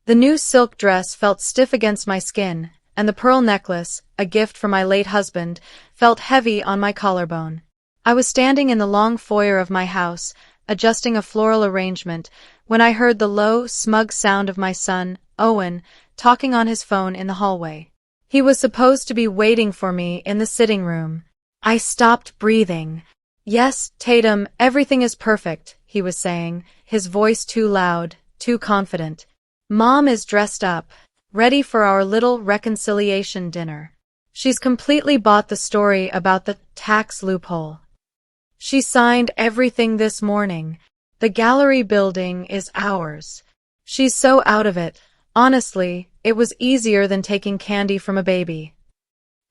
The new silk dress felt stiff against my skin, and the pearl necklace, a gift from my late husband, felt heavy on my collarbone. I was standing in the long foyer of my house, adjusting a floral arrangement, when I heard the low, smug sound of my son, Owen, talking on his phone in the hallway. He was supposed to be waiting for me in the sitting room. I stopped breathing. "Yes, Tatum, everything is perfect," he was saying, his voice too loud, too confident. "Mom is dressed up, ready for our little reconciliation dinner. She's completely bought the story about the tax loophole. She signed everything this morning. The gallery building is ours. She's so out of it. Honestly, it was easier than taking candy from a baby."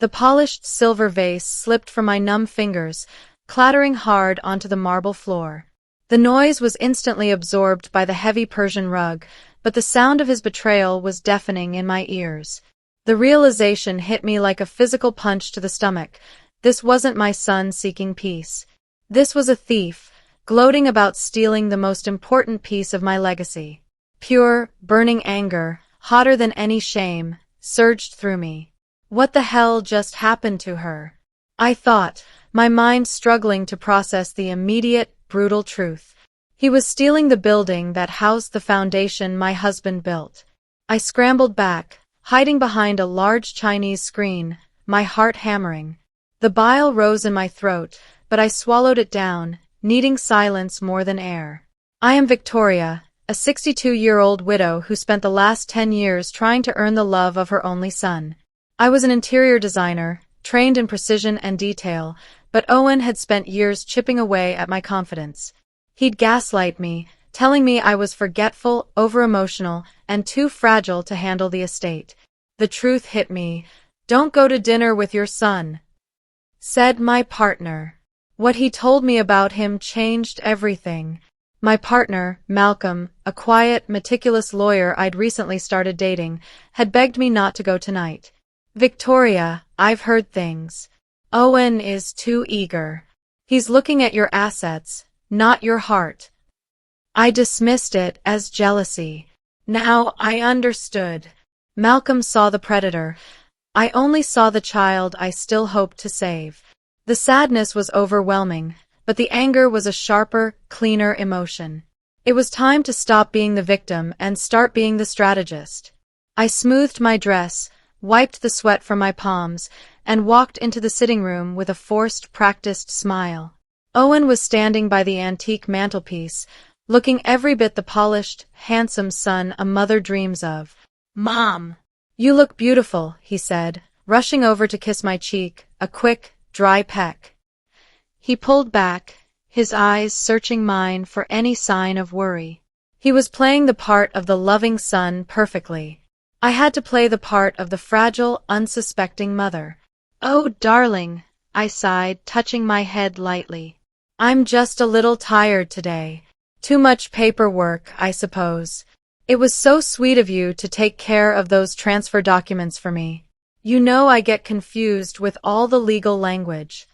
The polished silver vase slipped from my numb fingers, clattering hard onto the marble floor. The noise was instantly absorbed by the heavy Persian rug, but the sound of his betrayal was deafening in my ears. The realization hit me like a physical punch to the stomach. This wasn't my son seeking peace. This was a thief, gloating about stealing the most important piece of my legacy. Pure, burning anger, hotter than any shame, surged through me. What the hell just happened to her? I thought, my mind struggling to process the immediate, brutal truth. He was stealing the building that housed the foundation my husband built. I scrambled back, hiding behind a large Chinese screen, my heart hammering. The bile rose in my throat, but I swallowed it down, needing silence more than air. I am Victoria, a 62-year-old widow who spent the last 10 years trying to earn the love of her only son. I was an interior designer, trained in precision and detail, but Owen had spent years chipping away at my confidence. He'd gaslight me, telling me I was forgetful, over-emotional, and too fragile to handle the estate. The truth hit me. "Don't go to dinner with your son," said my partner. What he told me about him changed everything. My partner, Malcolm, a quiet, meticulous lawyer I'd recently started dating, had begged me not to go tonight. "Victoria, I've heard things. Owen is too eager. He's looking at your assets, not your heart." I dismissed it as jealousy. Now I understood. Malcolm saw the predator. I only saw the child I still hoped to save. The sadness was overwhelming, but the anger was a sharper, cleaner emotion. It was time to stop being the victim and start being the strategist. I smoothed my dress, wiped the sweat from my palms, and walked into the sitting room with a forced, practiced smile. Owen was standing by the antique mantelpiece, looking every bit the polished, handsome son a mother dreams of. "Mom, you look beautiful," he said, rushing over to kiss my cheek, a quick, dry peck. He pulled back, his eyes searching mine for any sign of worry. He was playing the part of the loving son perfectly. I had to play the part of the fragile, unsuspecting mother. "Oh, darling," I sighed, touching my head lightly. "I'm just a little tired today. Too much paperwork, I suppose. It was so sweet of you to take care of those transfer documents for me. You know I get confused with all the legal language."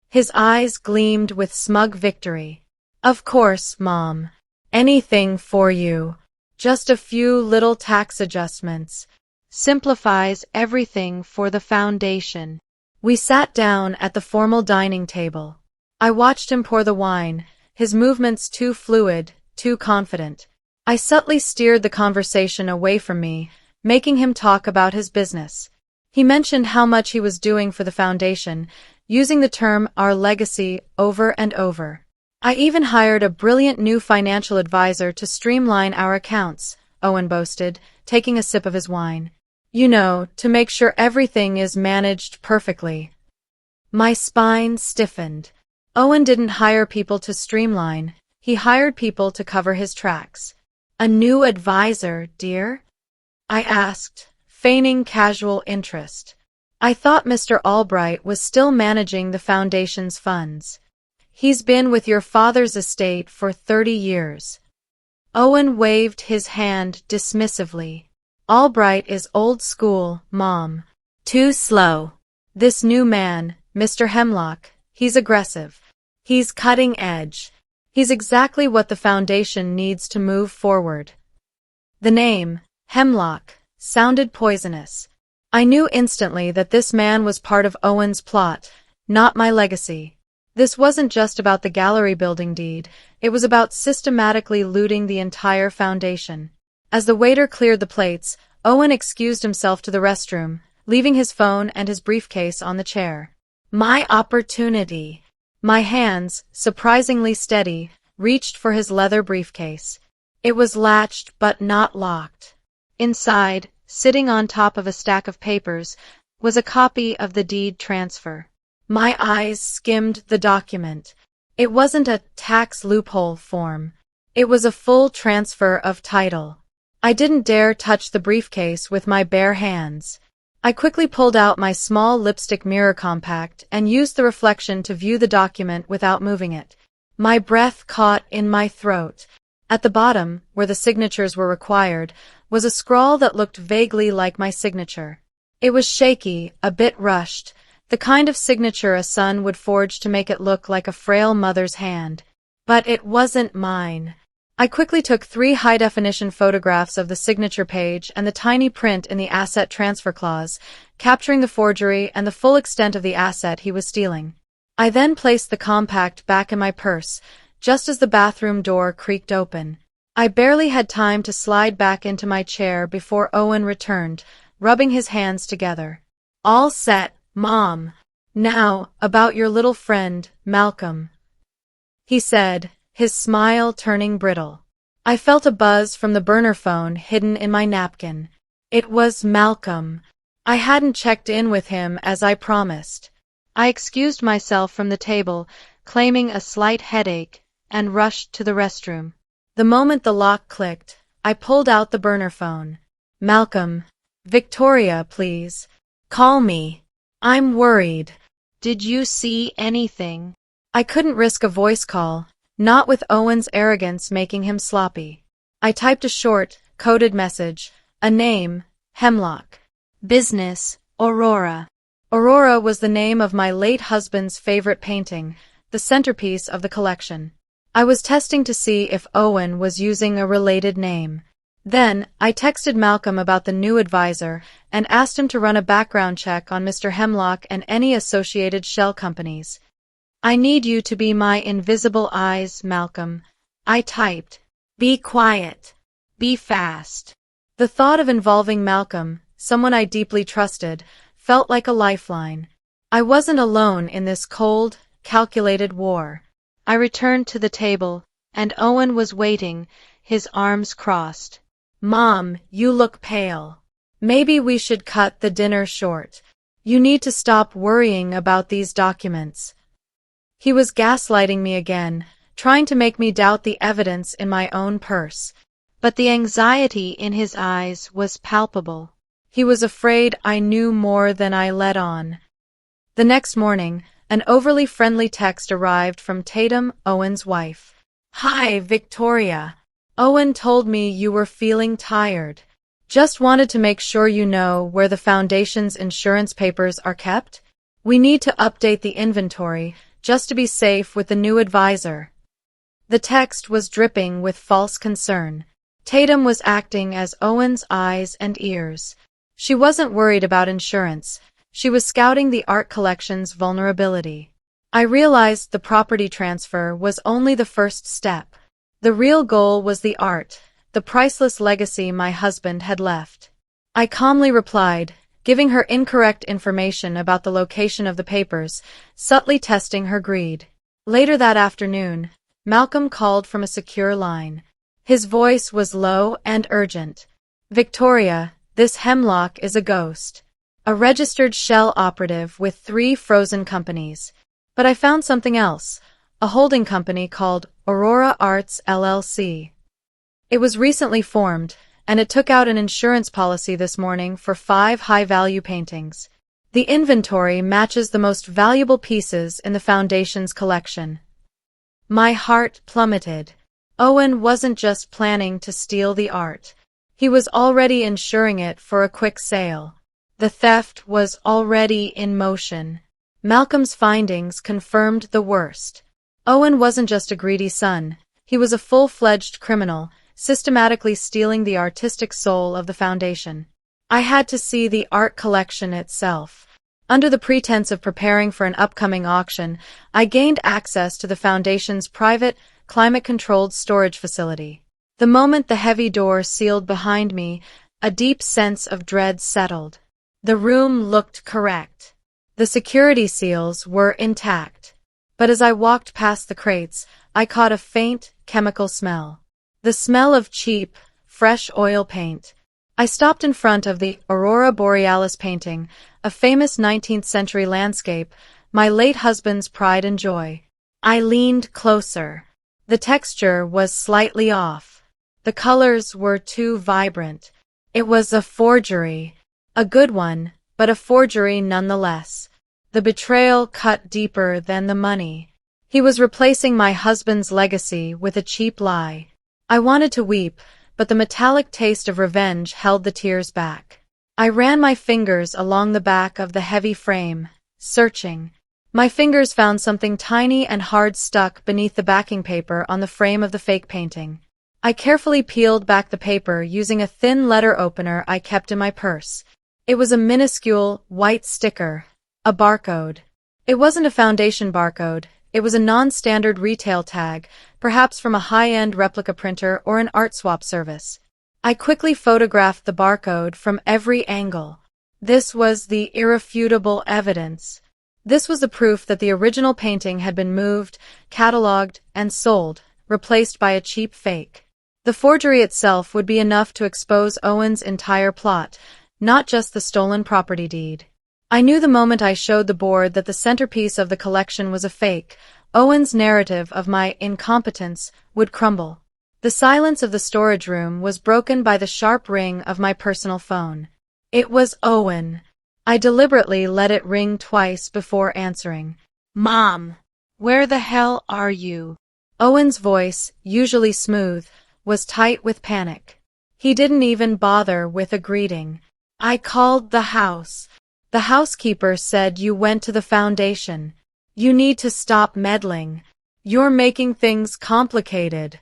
His eyes gleamed with smug victory. "Of course, Mom. Anything for you. Just a few little tax adjustments. Simplifies everything for the foundation." We sat down at the formal dining table. I watched him pour the wine, his movements too fluid, too confident. I subtly steered the conversation away from me, making him talk about his business. He mentioned how much he was doing for the foundation, using the term "our legacy" over and over. "I even hired a brilliant new financial advisor to streamline our accounts," Owen boasted, taking a sip of his wine. "You know, to make sure everything is managed perfectly." My spine stiffened. Owen didn't hire people to streamline, he hired people to cover his tracks. "A new advisor, dear?" I asked, feigning casual interest. I thought Mr. Albright was still managing the foundation's funds. "He's been with your father's estate for 30 years. Owen waved his hand dismissively. "Albright is old school, Mom. Too slow. This new man, Mr. Hemlock, he's aggressive. He's cutting edge. He's exactly what the foundation needs to move forward." The name, Hemlock sounded poisonous. I knew instantly that this man was part of Owen's plot, not my legacy. This wasn't just about the gallery building deed, it was about systematically looting the entire foundation. As the waiter cleared the plates, Owen excused himself to the restroom, leaving his phone and his briefcase on the chair. My opportunity. My hands, surprisingly steady, reached for his leather briefcase. It was latched but not locked. Inside, sitting on top of a stack of papers, was a copy of the deed transfer. My eyes skimmed the document. It wasn't a tax loophole form. It was a full transfer of title. I didn't dare touch the briefcase with my bare hands. I quickly pulled out my small lipstick mirror compact and used the reflection to view the document without moving it. My breath caught in my throat. At the bottom, where the signatures were required, was a scrawl that looked vaguely like my signature. It was shaky, a bit rushed, the kind of signature a son would forge to make it look like a frail mother's hand. But it wasn't mine. I quickly took 3 high-definition photographs of the signature page and the tiny print in the asset transfer clause, capturing the forgery and the full extent of the asset he was stealing. I then placed the compact back in my purse, just as the bathroom door creaked open. I barely had time to slide back into my chair before Owen returned, rubbing his hands together. All set, Mom. Now, about your little friend, Malcolm, he said, his smile turning brittle. I felt a buzz from the burner phone hidden in my napkin. It was Malcolm. I hadn't checked in with him as I promised. I excused myself from the table, claiming a slight headache, and rushed to the restroom. The moment the lock clicked, I pulled out the burner phone. Malcolm. Victoria, please. Call me. I'm worried. Did you see anything? I couldn't risk a voice call, not with Owen's arrogance making him sloppy. I typed a short, coded message. A name, Hemlock. Business, Aurora. Aurora was the name of my late husband's favorite painting, the centerpiece of the collection. I was testing to see if Owen was using a related name. Then, I texted Malcolm about the new advisor and asked him to run a background check on Mr. Hemlock and any associated shell companies. I need you to be my invisible eyes, Malcolm. I typed. Be quiet. Be fast. The thought of involving Malcolm, someone I deeply trusted, felt like a lifeline. I wasn't alone in this cold, calculated war. I returned to the table, and Owen was waiting, his arms crossed. Mom, you look pale. Maybe we should cut the dinner short. You need to stop worrying about these documents. He was gaslighting me again, trying to make me doubt the evidence in my own purse. But the anxiety in his eyes was palpable. He was afraid I knew more than I let on. The next morning, an overly friendly text arrived from Tatum, Owen's wife. Hi, Victoria. Owen told me you were feeling tired. Just wanted to make sure you know where the foundation's insurance papers are kept. We need to update the inventory, just to be safe with the new advisor. The text was dripping with false concern. Tatum was acting as Owen's eyes and ears. She wasn't worried about insurance. She was scouting the art collection's vulnerability. I realized the property transfer was only the first step. The real goal was the art, the priceless legacy my husband had left. I calmly replied, giving her incorrect information about the location of the papers, subtly testing her greed. Later that afternoon, Malcolm called from a secure line. His voice was low and urgent. Victoria, this Hemlock is a ghost. A registered shell operative with 3 frozen companies. But I found something else, a holding company called Aurora Arts LLC. It was recently formed, and it took out an insurance policy this morning for 5 high-value paintings. The inventory matches the most valuable pieces in the Foundation's collection. My heart plummeted. Owen wasn't just planning to steal the art. He was already insuring it for a quick sale. The theft was already in motion. Malcolm's findings confirmed the worst. Owen wasn't just a greedy son. He was a full-fledged criminal, systematically stealing the artistic soul of the foundation. I had to see the art collection itself. Under the pretense of preparing for an upcoming auction, I gained access to the foundation's private, climate-controlled storage facility. The moment the heavy door sealed behind me, a deep sense of dread settled. The room looked correct. The security seals were intact. But as I walked past the crates, I caught a faint, chemical smell. The smell of cheap, fresh oil paint. I stopped in front of the Aurora Borealis painting, a famous 19th-century landscape, my late husband's pride and joy. I leaned closer. The texture was slightly off. The colors were too vibrant. It was a forgery. A good one, but a forgery nonetheless. The betrayal cut deeper than the money. He was replacing my husband's legacy with a cheap lie. I wanted to weep, but the metallic taste of revenge held the tears back. I ran my fingers along the back of the heavy frame, searching. My fingers found something tiny and hard stuck beneath the backing paper on the frame of the fake painting. I carefully peeled back the paper using a thin letter opener I kept in my purse. It was a minuscule, white sticker, a barcode. It wasn't a foundation barcode, it was a non-standard retail tag, perhaps from a high-end replica printer or an art swap service. I quickly photographed the barcode from every angle. This was the irrefutable evidence. This was the proof that the original painting had been moved, catalogued, and sold, replaced by a cheap fake. The forgery itself would be enough to expose Owen's entire plot, not just the stolen property deed. I knew the moment I showed the board that the centerpiece of the collection was a fake, Owen's narrative of my incompetence would crumble. The silence of the storage room was broken by the sharp ring of my personal phone. It was Owen. I deliberately let it ring twice before answering. "Mom, where the hell are you?" Owen's voice, usually smooth, was tight with panic. He didn't even bother with a greeting. "I called the house. The housekeeper said you went to the foundation. You need to stop meddling. You're making things complicated."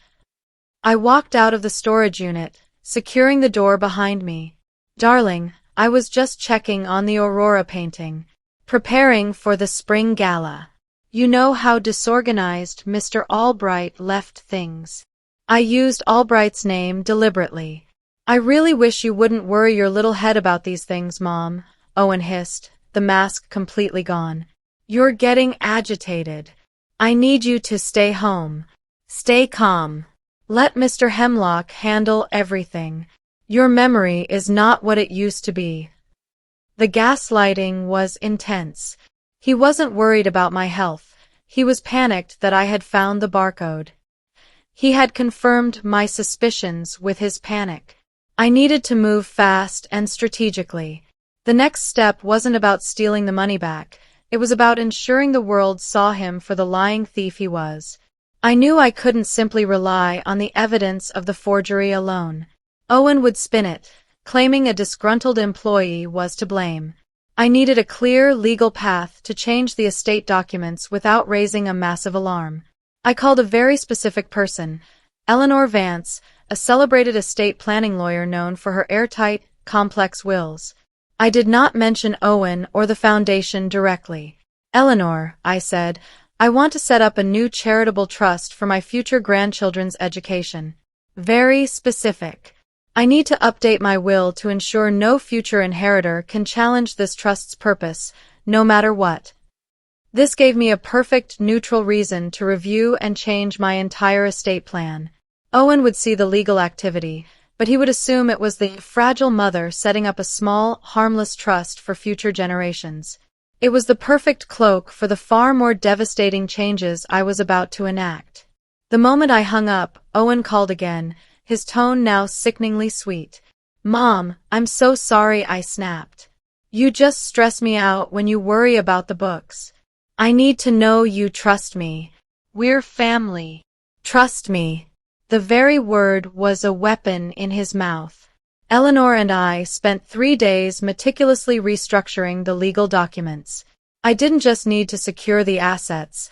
I walked out of the storage unit, securing the door behind me. "Darling, I was just checking on the Aurora painting, preparing for the spring gala. You know how disorganized Mr. Albright left things." I used Albright's name deliberately. "I really wish you wouldn't worry your little head about these things, Mom," Owen hissed, the mask completely gone. "You're getting agitated. I need you to stay home. Stay calm. Let Mr. Hemlock handle everything. Your memory is not what it used to be." The gaslighting was intense. He wasn't worried about my health. He was panicked that I had found the barcode. He had confirmed my suspicions with his panic. I needed to move fast and strategically. The next step wasn't about stealing the money back. It was about ensuring the world saw him for the lying thief he was. I knew I couldn't simply rely on the evidence of the forgery alone. Owen would spin it, claiming a disgruntled employee was to blame. I needed a clear, legal path to change the estate documents without raising a massive alarm. I called a very specific person, Eleanor Vance, a celebrated estate planning lawyer known for her airtight, complex wills. I did not mention Owen or the foundation directly. "Eleanor," I said, "I want to set up a new charitable trust for my future grandchildren's education." Very specific. I need to update my will to ensure no future inheritor can challenge this trust's purpose, no matter what. This gave me a perfect neutral reason to review and change my entire estate plan. Owen would see the legal activity, but he would assume it was the fragile mother setting up a small, harmless trust for future generations. It was the perfect cloak for the far more devastating changes I was about to enact. The moment I hung up, Owen called again, his tone now sickeningly sweet. "Mom, I'm so sorry," I snapped. "You just stress me out when you worry about the books. I need to know you trust me. We're family. Trust me." The very word was a weapon in his mouth. Eleanor and I spent 3 days meticulously restructuring the legal documents. I didn't just need to secure the assets.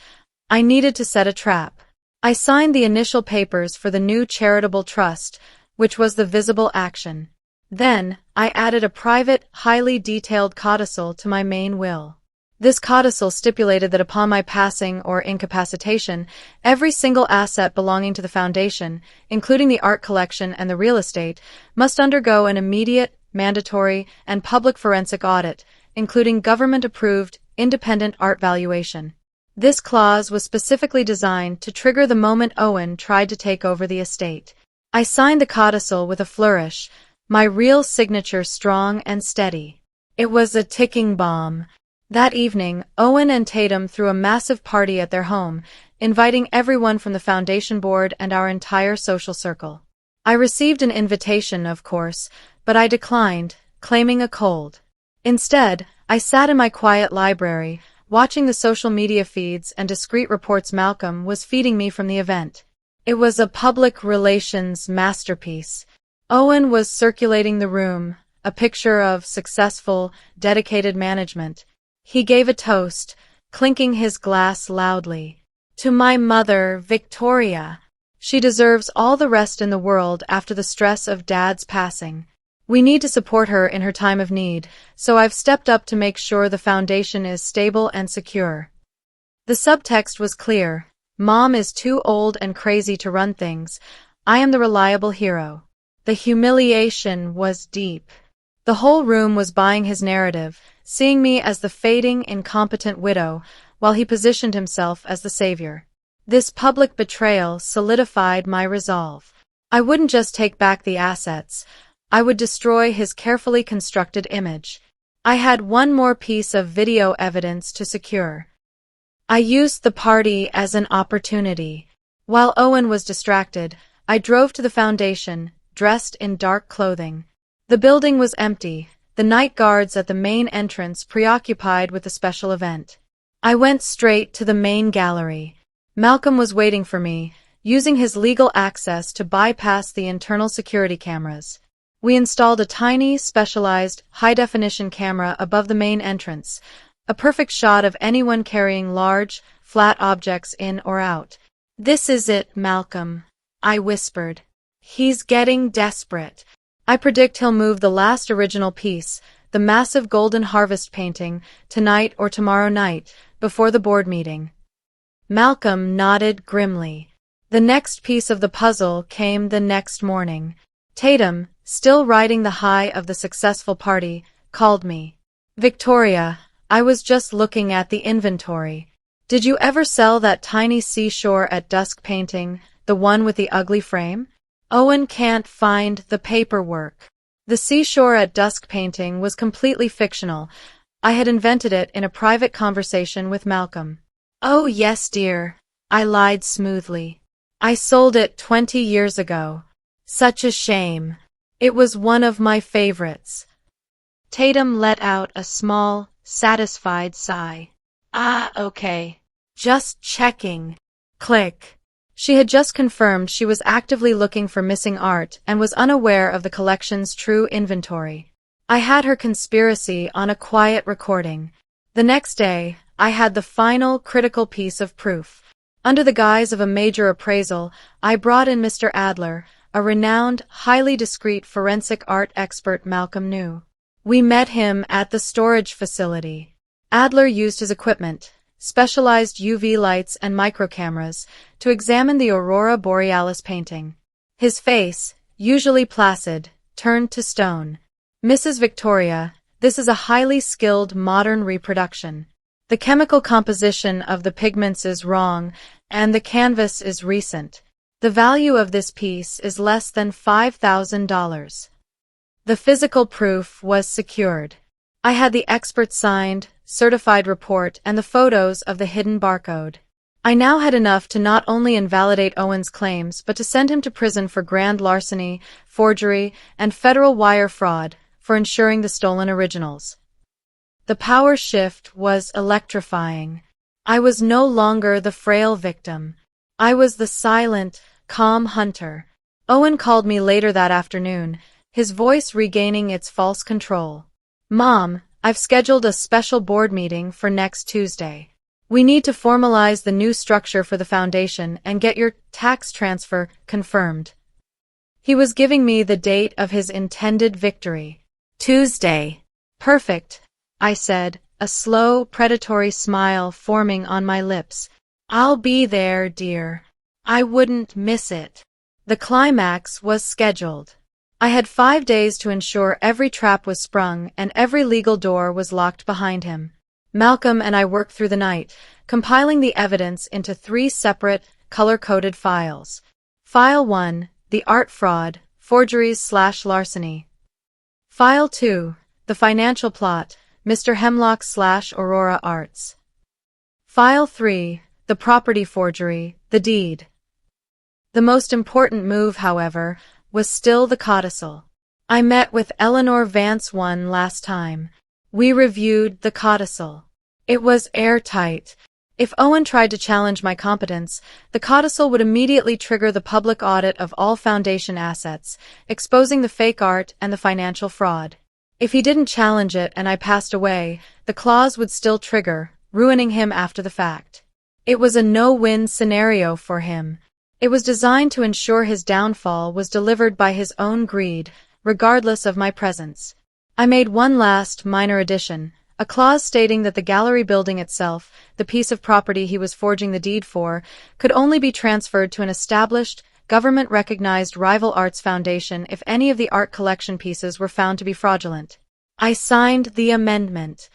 I needed to set a trap. I signed the initial papers for the new charitable trust, which was the visible action. Then, I added a private, highly detailed codicil to my main will. This codicil stipulated that upon my passing or incapacitation, every single asset belonging to the foundation, including the art collection and the real estate, must undergo an immediate, mandatory, and public forensic audit, including government-approved, independent art valuation. This clause was specifically designed to trigger the moment Owen tried to take over the estate. I signed the codicil with a flourish, my real signature strong and steady. It was a ticking bomb. That evening, Owen and Tatum threw a massive party at their home, inviting everyone from the foundation board and our entire social circle. I received an invitation, of course, but I declined, claiming a cold. Instead, I sat in my quiet library, watching the social media feeds and discreet reports Malcolm was feeding me from the event. It was a public relations masterpiece. Owen was circulating the room, a picture of successful, dedicated management. He gave a toast, clinking his glass loudly. To my mother, Victoria. She deserves all the rest in the world after the stress of Dad's passing. We need to support her in her time of need, so I've stepped up to make sure the foundation is stable and secure. The subtext was clear. Mom is too old and crazy to run things. I am the reliable hero. The humiliation was deep. The whole room was buying his narrative, seeing me as the fading, incompetent widow, while he positioned himself as the savior. This public betrayal solidified my resolve. I wouldn't just take back the assets. I would destroy his carefully constructed image. I had one more piece of video evidence to secure. I used the party as an opportunity. While Owen was distracted, I drove to the foundation, dressed in dark clothing. The building was empty, the night guards at the main entrance preoccupied with the special event. I went straight to the main gallery. Malcolm was waiting for me, using his legal access to bypass the internal security cameras. We installed a tiny, specialized, high-definition camera above the main entrance, a perfect shot of anyone carrying large, flat objects in or out. "This is it, Malcolm," I whispered. "He's getting desperate. I predict he'll move the last original piece, the massive golden harvest painting, tonight or tomorrow night, before the board meeting." Malcolm nodded grimly. The next piece of the puzzle came the next morning. Tatum, still riding the high of the successful party, called me. "Victoria, I was just looking at the inventory. Did you ever sell that tiny seashore at dusk painting, the one with the ugly frame?" Owen can't find the paperwork. The seashore at dusk painting was completely fictional. I had invented it in a private conversation with Malcolm. "Oh yes, dear," I lied smoothly. "I sold it 20 years ago. Such a shame. It was one of my favorites." Tatum let out a small, satisfied sigh. "Ah, okay. Just checking." Click. She had just confirmed she was actively looking for missing art and was unaware of the collection's true inventory. I had her conspiracy on a quiet recording. The next day, I had the final, critical piece of proof. Under the guise of a major appraisal, I brought in Mr. Adler, a renowned, highly discreet forensic art expert Malcolm knew. We met him at the storage facility. Adler used his equipment, specialized UV lights and microcameras, to examine the Aurora Borealis painting. His face, usually placid, turned to stone. "Mrs. Victoria, this is a highly skilled modern reproduction. The chemical composition of the pigments is wrong, and the canvas is recent. The value of this piece is less than $5,000. The physical proof was secured. I had the expert signed, certified report and the photos of the hidden barcode. I now had enough to not only invalidate Owen's claims but to send him to prison for grand larceny, forgery, and federal wire fraud for insuring the stolen originals. The power shift was electrifying. I was no longer the frail victim. I was the silent, calm hunter. Owen called me later that afternoon, his voice regaining its false control. "Mom, I've scheduled a special board meeting for next Tuesday. We need to formalize the new structure for the foundation and get your tax transfer confirmed. He was giving me the date of his intended victory. Tuesday. Perfect, I said, a slow, predatory smile forming on my lips. I'll be there, dear. I wouldn't miss it. The climax was scheduled. I had 5 days to ensure every trap was sprung and every legal door was locked behind him. Malcolm and I worked through the night, compiling the evidence into 3 separate, color-coded files. File 1, the art fraud, forgeries/larceny. File 2, the financial plot, Mr. Hemlock/Aurora Arts. File 3, the property forgery, the deed. The most important move, however, was still the codicil. I met with Eleanor Vance one last time. We reviewed the codicil. It was airtight. If Owen tried to challenge my competence, the codicil would immediately trigger the public audit of all foundation assets, exposing the fake art and the financial fraud. If he didn't challenge it and I passed away, the clause would still trigger, ruining him after the fact. It was a no-win scenario for him. It was designed to ensure his downfall was delivered by his own greed, regardless of my presence. I made one last, minor addition, a clause stating that the gallery building itself, the piece of property he was forging the deed for, could only be transferred to an established, government-recognized rival arts foundation if any of the art collection pieces were found to be fraudulent. I signed the amendment.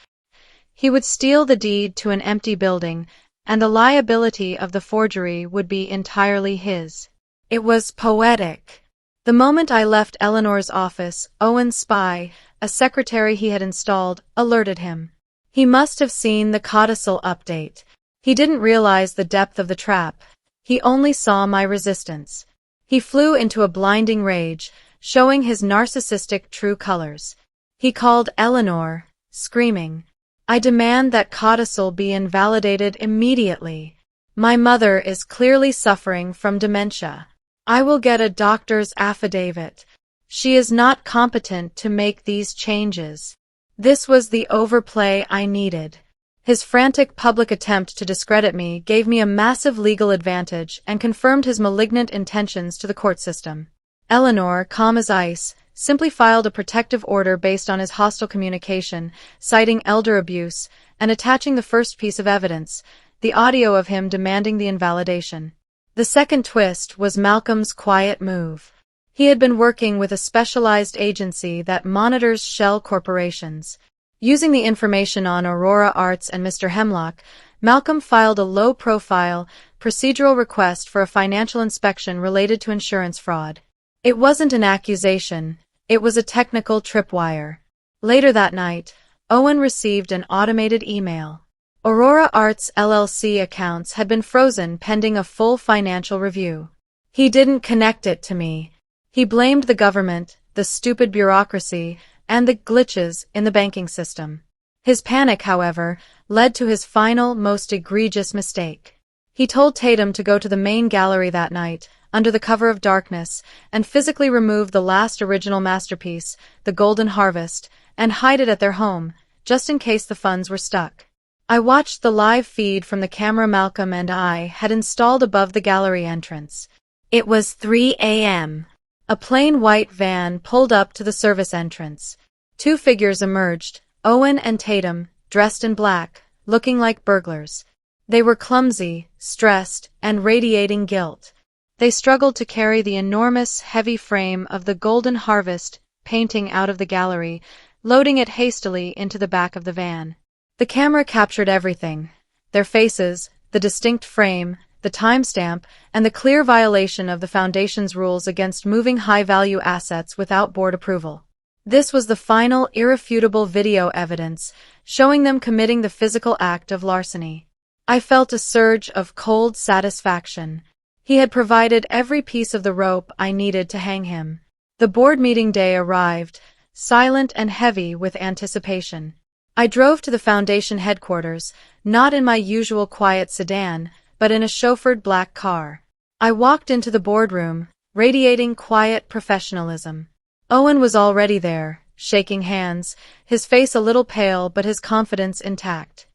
He would steal the deed to an empty building, and the liability of the forgery would be entirely his. It was poetic. The moment I left Eleanor's office, Owen's spy, a secretary he had installed, alerted him. He must have seen the codicil update. He didn't realize the depth of the trap. He only saw my resistance. He flew into a blinding rage, showing his narcissistic true colors. He called Eleanor, screaming, "I demand that codicil be invalidated immediately. My mother is clearly suffering from dementia. I will get a doctor's affidavit. She is not competent to make these changes." This was the overplay I needed. His frantic public attempt to discredit me gave me a massive legal advantage and confirmed his malignant intentions to the court system. Eleanor, calm as ice, simply filed a protective order based on his hostile communication, citing elder abuse, and attaching the first piece of evidence, the audio of him demanding the invalidation. The second twist was Malcolm's quiet move. He had been working with a specialized agency that monitors shell corporations. Using the information on Aurora Arts and Mr. Hemlock, Malcolm filed a low-profile, procedural request for a financial inspection related to insurance fraud. It wasn't an accusation. It was a technical tripwire. Later that night, Owen received an automated email. Aurora Arts LLC accounts had been frozen pending a full financial review. He didn't connect it to me. He blamed the government, the stupid bureaucracy, and the glitches in the banking system. His panic, however, led to his final, most egregious mistake. He told Tatum to go to the main gallery that night, under the cover of darkness, and physically remove the last original masterpiece, the Golden Harvest, and hide it at their home, just in case the funds were stuck. I watched the live feed from the camera Malcolm and I had installed above the gallery entrance. It was 3 a.m. A plain white van pulled up to the service entrance. 2 figures emerged, Owen and Tatum, dressed in black, looking like burglars. They were clumsy, stressed, and radiating guilt. They struggled to carry the enormous, heavy frame of the Golden Harvest painting out of the gallery, loading it hastily into the back of the van. The camera captured everything: their faces, the distinct frame, the timestamp, and the clear violation of the Foundation's rules against moving high-value assets without board approval. This was the final, irrefutable video evidence, showing them committing the physical act of larceny. I felt a surge of cold satisfaction. He had provided every piece of the rope I needed to hang him. The board meeting day arrived, silent and heavy with anticipation. I drove to the Foundation headquarters, not in my usual quiet sedan, but in a chauffeured black car. I walked into the boardroom, radiating quiet professionalism. Owen was already there, shaking hands, his face a little pale but his confidence intact.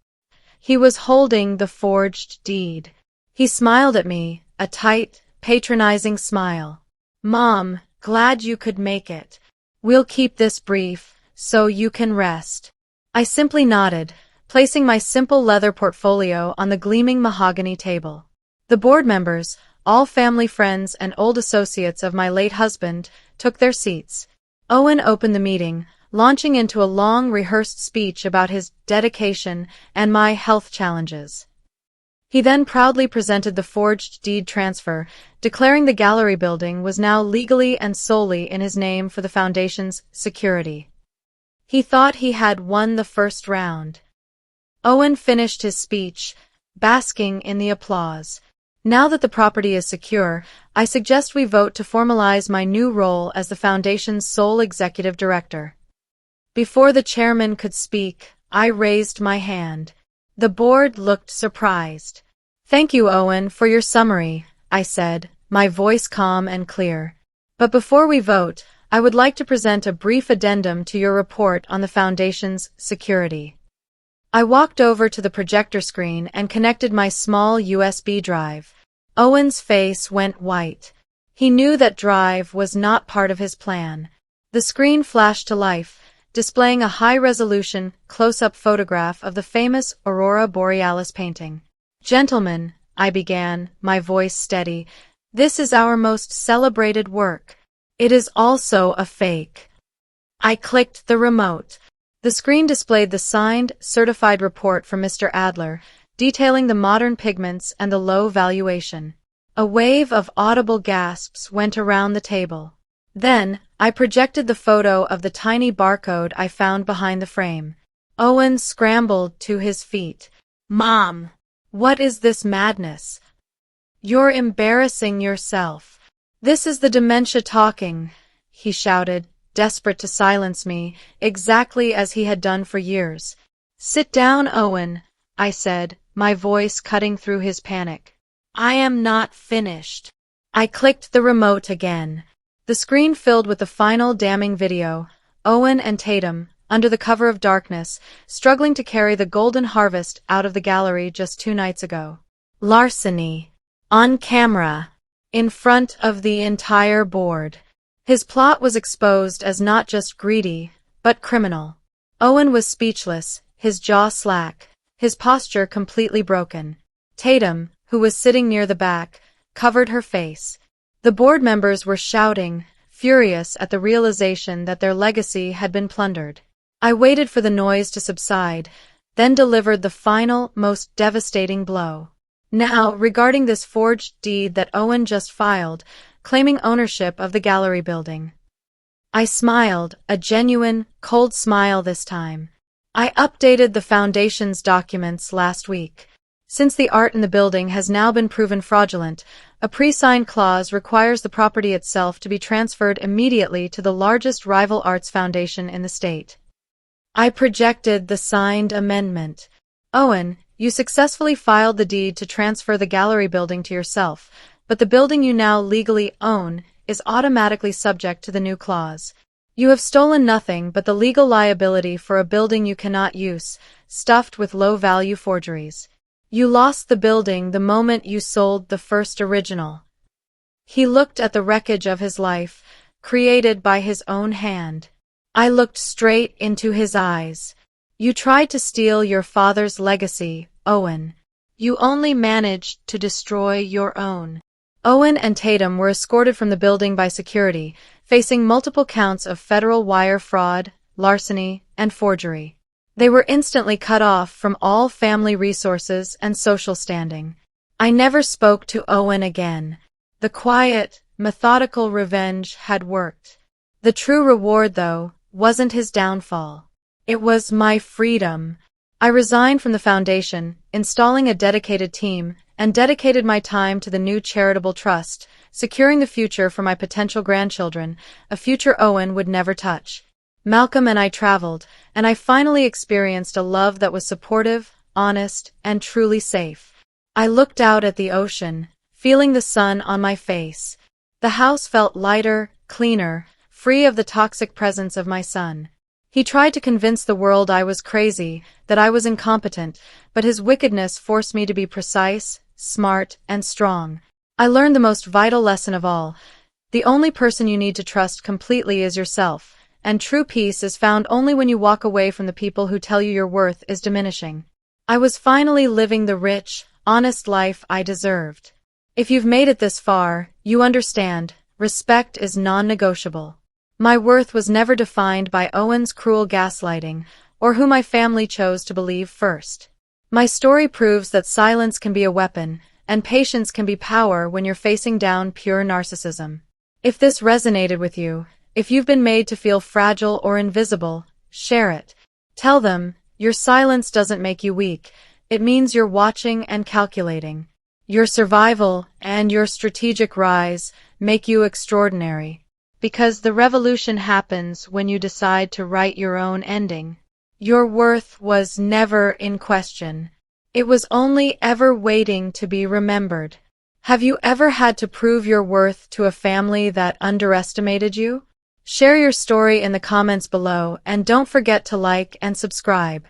He was holding the forged deed. He smiled at me, a tight, patronizing smile. "Mom, glad you could make it. We'll keep this brief, so you can rest." I simply nodded, placing my simple leather portfolio on the gleaming mahogany table. The board members, all family friends and old associates of my late husband, took their seats. Owen opened the meeting, launching into a long rehearsed speech about his dedication and my health challenges. He then proudly presented the forged deed transfer, declaring the gallery building was now legally and solely in his name for the foundation's security. He thought he had won the first round. Owen finished his speech, basking in the applause. "Now that the property is secure, I suggest we vote to formalize my new role as the foundation's sole executive director." Before the chairman could speak, I raised my hand. The board looked surprised. "Thank you, Owen, for your summary," I said, my voice calm and clear. "But before we vote, I would like to present a brief addendum to your report on the foundation's security." I walked over to the projector screen and connected my small USB drive. Owen's face went white. He knew that drive was not part of his plan. The screen flashed to life, displaying a high-resolution, close-up photograph of the famous Aurora Borealis painting. "Gentlemen," I began, my voice steady, "this is our most celebrated work. It is also a fake." I clicked the remote. The screen displayed the signed, certified report from Mr. Adler, detailing the modern pigments and the low valuation. A wave of audible gasps went around the table. Then, I projected the photo of the tiny barcode I found behind the frame. Owen scrambled to his feet. "Mom, what is this madness? You're embarrassing yourself. This is the dementia talking," he shouted, desperate to silence me, exactly as he had done for years. "Sit down, Owen," I said, my voice cutting through his panic. "I am not finished." I clicked the remote again. The screen filled with the final damning video. Owen and Tatum, under the cover of darkness, struggling to carry the golden harvest out of the gallery just 2 nights ago. Larceny. On camera. In front of the entire board. His plot was exposed as not just greedy, but criminal. Owen was speechless, his jaw slack, his posture completely broken. Tatum, who was sitting near the back, covered her face. The board members were shouting, furious at the realization that their legacy had been plundered. I waited for the noise to subside, then delivered the final, most devastating blow. "Now, regarding this forged deed that Owen just filed, claiming ownership of the gallery building." I smiled, a genuine, cold smile this time. "I updated the foundation's documents last week. Since the art in the building has now been proven fraudulent, a pre-signed clause requires the property itself to be transferred immediately to the largest rival arts foundation in the state." I projected the signed amendment. "Owen, you successfully filed the deed to transfer the gallery building to yourself, but the building you now legally own is automatically subject to the new clause. You have stolen nothing but the legal liability for a building you cannot use, stuffed with low-value forgeries. You lost the building the moment you sold the first original." He looked at the wreckage of his life, created by his own hand. I looked straight into his eyes. "You tried to steal your father's legacy, Owen. You only managed to destroy your own." Owen and Tatum were escorted from the building by security, facing multiple counts of federal wire fraud, larceny, and forgery. They were instantly cut off from all family resources and social standing. I never spoke to Owen again. The quiet, methodical revenge had worked. The true reward, though, wasn't his downfall. It was my freedom. I resigned from the foundation, installing a dedicated team, and dedicated my time to the new charitable trust, securing the future for my potential grandchildren, a future Owen would never touch. Malcolm and I traveled, and I finally experienced a love that was supportive, honest, and truly safe. I looked out at the ocean, feeling the sun on my face. The house felt lighter, cleaner, free of the toxic presence of my son. He tried to convince the world I was crazy, that I was incompetent, but his wickedness forced me to be precise, smart, and strong. I learned the most vital lesson of all. The only person you need to trust completely is yourself, and true peace is found only when you walk away from the people who tell you your worth is diminishing. I was finally living the rich, honest life I deserved. If you've made it this far, you understand, respect is non-negotiable. My worth was never defined by Owen's cruel gaslighting, or who my family chose to believe first. My story proves that silence can be a weapon, and patience can be power when you're facing down pure narcissism. If this resonated with you, if you've been made to feel fragile or invisible, share it. Tell them, your silence doesn't make you weak, it means you're watching and calculating. Your survival and your strategic rise make you extraordinary. Because the revolution happens when you decide to write your own ending. Your worth was never in question. It was only ever waiting to be remembered. Have you ever had to prove your worth to a family that underestimated you? Share your story in the comments below and don't forget to like and subscribe.